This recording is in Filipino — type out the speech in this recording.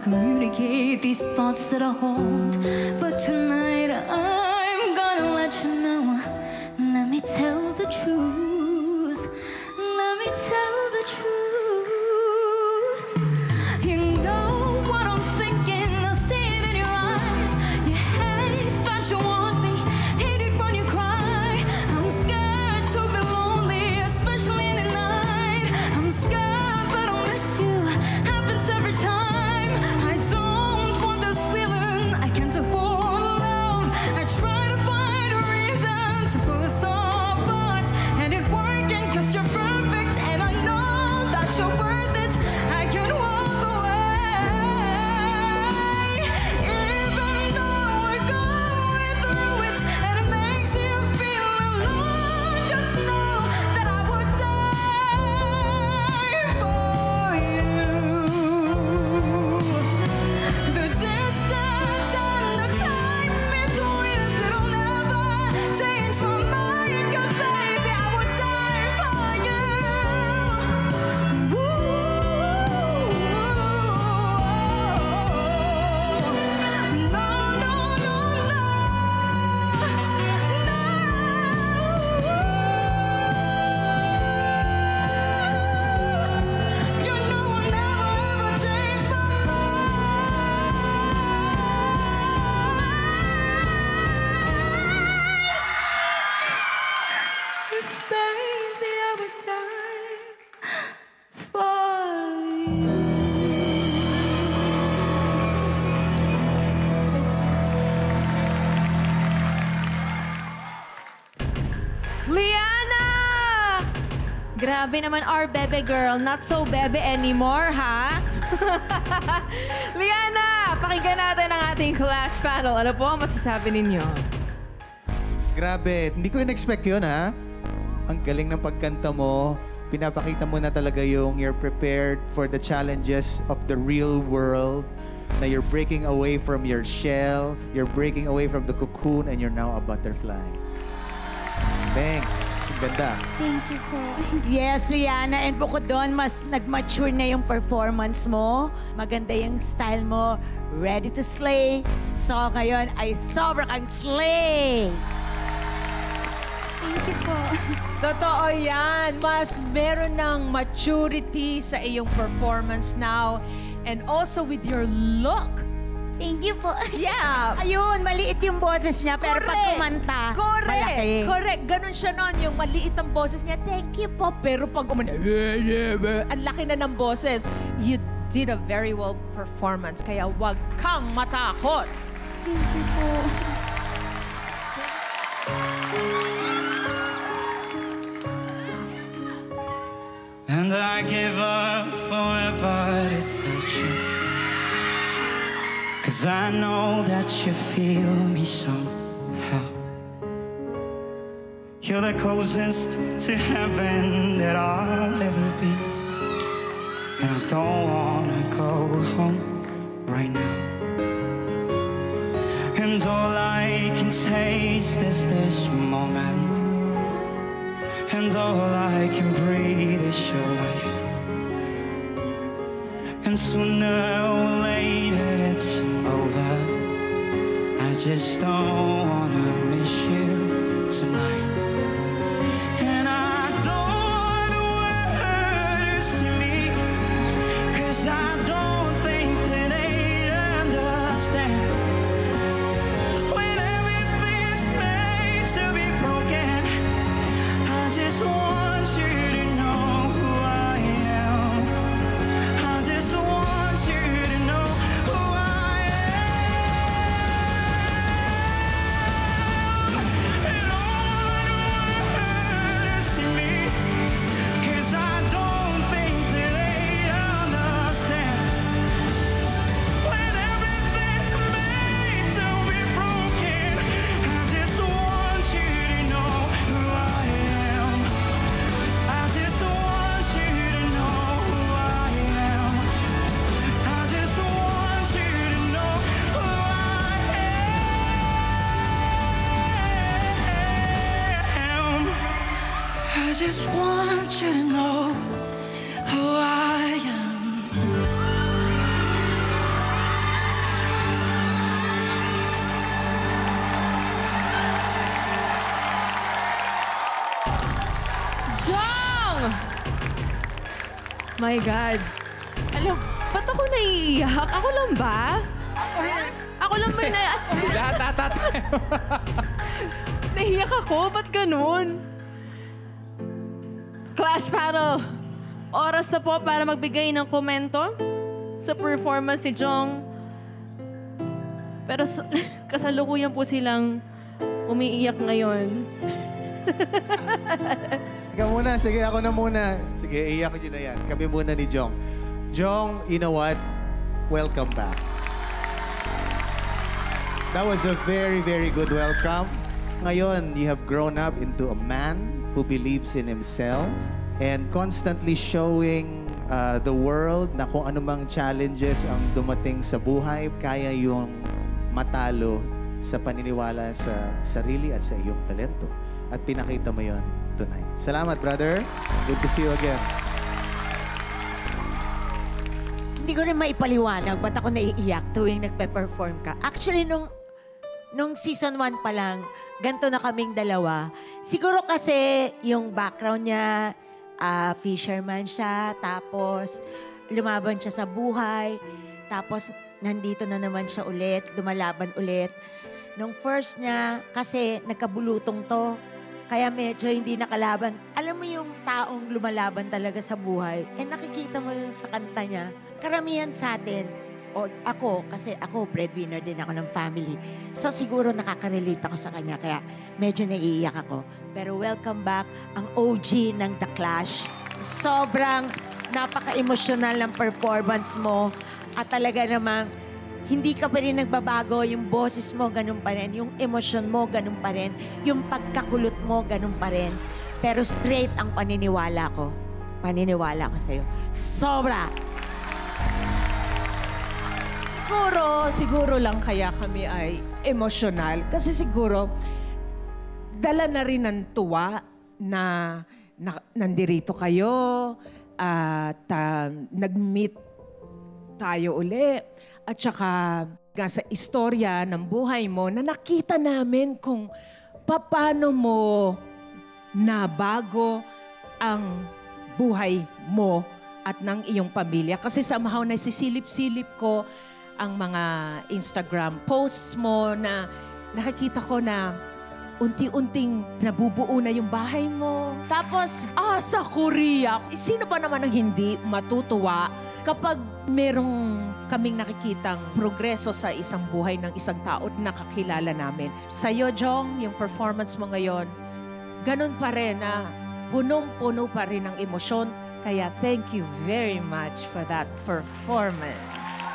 communicate these thoughts that I hold. But tonight I'm gonna let you know. Let me tell the truth. Let me tell the truth. You know what I'm thinking, I see it in your eyes. You hate that you want me, hate it when you cry. I'm scared to be lonely, especially in the night. I'm scared that I'll miss you, happens every time. I don't want this feeling, I can't afford love. I try to find a reason to pull us apart, and it's working 'cause you're perfect, and I know that you're worth it. I can walk away, even though we're going through it, and it makes you feel alone. Just know that I would die for you. The distance and the time between us, it'll never change my mind, 'cause baby, I would die for you. No, no, no, no. You know I'll never ever change my mind. 'Cause baby, I would die for you. Liana! Grabe naman our bebe girl. Not so bebe anymore, ha? Liana, pakinggan natin ang ating Clash panel. Ano po ang masasabi ninyo? Grabe, hindi ko in-expect yun, ha? Ang galing ng pagkanta mo. Pinapakita mo na talaga yung you're prepared for the challenges of the real world, na you're breaking away from your shell, you're breaking away from the cocoon, and you're now a butterfly. Thanks. Ganda. Thank you po. Yes, Liana. And bukod doon, mas nag-mature na yung performance mo. Maganda yung style mo. Ready to slay. So ngayon ay sobra kang slay. Thank you po. Totoo yan. Mas meron ng maturity sa iyong performance now. And also with your look. Thank you po. Yeah. Ayun, maliit yung boses niya. Pero pag kumanta, malaki. Correct. Ganon siya noon. Yung maliit ang boses niya. Thank you po. Pero pag umana, ang laki na ng boses. You did a very well performance. Kaya wag kang matakot. Thank you po. And I give up forever to touch you, 'cause I know that you feel me somehow. You're the closest to heaven that I'll ever be, and I don't wanna go home right now. And all I can taste is this moment, and all I can breathe is your life. And sooner or later it's over. I just don't wanna miss you tonight. And I don't want the world to see me, 'cause I don't think that they'd understand. When everything's made to be broken, I just want you to know who I am. I just want you to know who I am. And all the world is to me, 'cause I don't think that they understand. When everything's made to be broken, I just want you to know who I am. I just want you to know who I am. I just want you to know who I am. I just want you to know who I am. My God. Alam, ba't ako naiiyak? Ako lang ba? Ako lang ba na... Naiiyak ako? Ba't ganun? Clash Battle. Oras na po para magbigay ng komento sa performance ni Jong. Pero kasalukuyan po silang umiiyak ngayon. Ikaw muna. Sige, ako na muna. Sige, iyak nyo na yan. Kami muna ni Jong. Jong, you know what? Welcome back. That was a very, very good welcome. Ngayon, you have grown up into a man who believes in himself and constantly showing the world na kung anumang challenges ang dumating sa buhay, kaya yung matalo sa paniniwala sa sarili at sa iyong talento. At pinakita mo yon tonight. Salamat, brother. Good to see you again. Hindi ko rin maipaliwanag ba't ako naiiyak tuwing nagpe-perform ka. Actually, nung season 1 pa lang, ganito na kaming dalawa. Siguro kasi yung background niya, fisherman siya, tapos lumaban siya sa buhay, tapos nandito na naman siya ulit, lumalaban ulit. Nung first niya, kasi nagkabulutong to, kaya medyo hindi nakalaban. Alam mo yung taong lumalaban talaga sa buhay, nakikita mo yun sa kanta niya. Karamihan sa atin, o ako, kasi ako breadwinner din ako ng family. So siguro nakaka-relate ako sa kanya, kaya medyo naiiyak ako. Pero welcome back, ang OG ng The Clash. Sobrang napaka-emosyonal ng performance mo. At talaga namang hindi ka pa rin nagbabago, yung boses mo, ganun pa rin. Yung emosyon mo, ganun pa rin. Yung pagkakulot mo, ganun pa rin. Pero straight ang paniniwala ko. Paniniwala ko sa'yo. Sobra! Siguro lang kaya kami ay emosyonal. Kasi siguro, dala na rin ng tuwa na nandirito kayo at nag-meet tayo uli. At saka nga sa istorya ng buhay mo na nakita namin kung paano mo nabago ang buhay mo at ng iyong pamilya. Kasi somehow nasisilip-silip ko ang mga Instagram posts mo na nakikita ko na unti-unting nabubuo na yung bahay mo. Tapos, sa Korea, sino ba naman ang hindi matutuwa kapag merong kaming nakikitang progreso sa isang buhay ng isang tao na nakakilala namin. Sa'yo, Jong, yung performance mo ngayon, ganun pa rin na punong-puno pa rin ng emosyon. Kaya thank you very much for that performance.